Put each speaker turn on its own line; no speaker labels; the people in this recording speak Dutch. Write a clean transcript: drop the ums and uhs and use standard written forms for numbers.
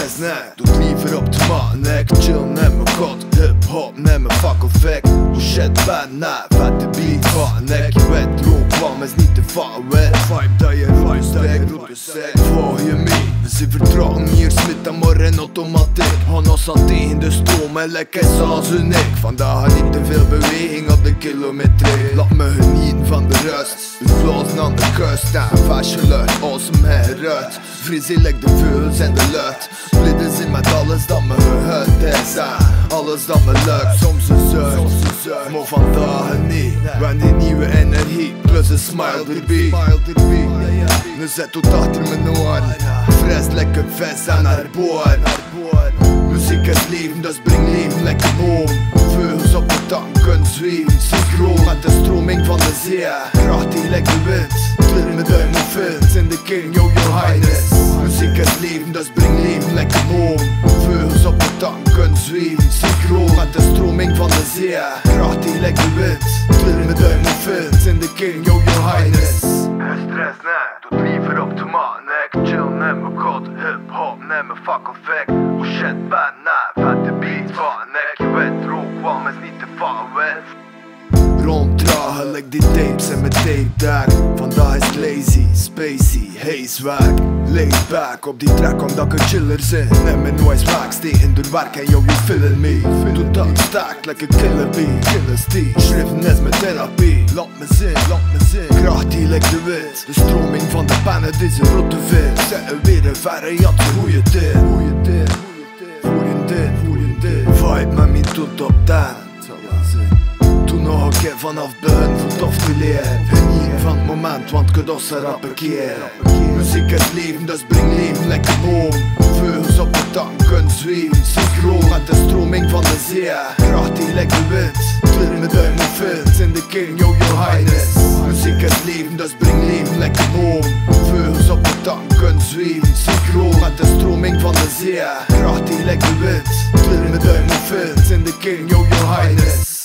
stress, nee. Doet liever op de mat, nee. Ik chill met mijn god, hip-hop, nee, mijn fakkelfek. Hoe shit ben, nee, vette beat, wat, nee. Je weet, droog kwam, is niet te vatten, weet. Vibe dat je respect, doet de sec. Volg je mee, ze vertrouwen hier, smit en maar in automatiek. Han ons aan tegen de stroom en lekker zoals hun ik. Vandaag niet te veel beweging op de kilometer. Laat me genieten van de rust. We blazen aan de kust en vaasje lucht, awesome heruit. Vriezen like de vleugels en de lucht. Blidden zijn met alles dat me gehuid is. Alles dat me lukt, soms een zucht. Maar vandaag niet, want die nieuwe energie. Plus een smile erbij. Nu zet tot achter mijn oren. Fres lekker vis en naar boord. Muziek is leven, dus breng leven lekker boom. Vleugels op de tang kunnen zweven. Synchroon met de stroming van de zee. Krachtig lekker wind. Kleur met duim en vins in de king, yo your highness. Muziek is leven, dus breng leven lekker boom. Vleugels op de tang kunnen zweven. Synchroon met de stroming van de zee. Krachtig lekker wind. Kleur met duim en vins in de king, yo your highness. Stress, nee, doet liever op de mat, nee. Ik chill met mijn god, hip-hop, nee, mijn fakkelfek. Hoe shit ben, nee, vette beat, wat, nee. Je weet, droog kwam, is niet te vatten, weet. Ronddragen, like die tapes en mijn tape daar. Vandaag is lazy, spacey, haze werk. Laid back op die track omdat ik een chiller zin. En mijn noise maakt tegen door werk en yo, you feeling me. Doe dat staakt like een killer bee. Killer stee, schriften is mijn therapie. Laat me zin, kracht die like de wind. De stroming van de pennen, dit is een rotte vis. Zetten weer een variant, hoe je dit. Vibe met me tot op 10. Toen nog een keer vanaf begin voor tof te leren. Geniet van het moment, want cadeaus er rappen keer. Muziek is leven, dus breng leven lekker boom. Vleugels op de tang kunnen zweven. Synchroon met de stroming van de zee. Krachtig lekker wind. Kleur met duim en vins in de king, yo your highness. Muziek is leven, dus breng leven lekker boom. Vleugels op de tang kunnen zweven. Synchroon met de stroming van de zee. Krachtig lekker wind. Kleur met duim en vins in de king, yo your highness.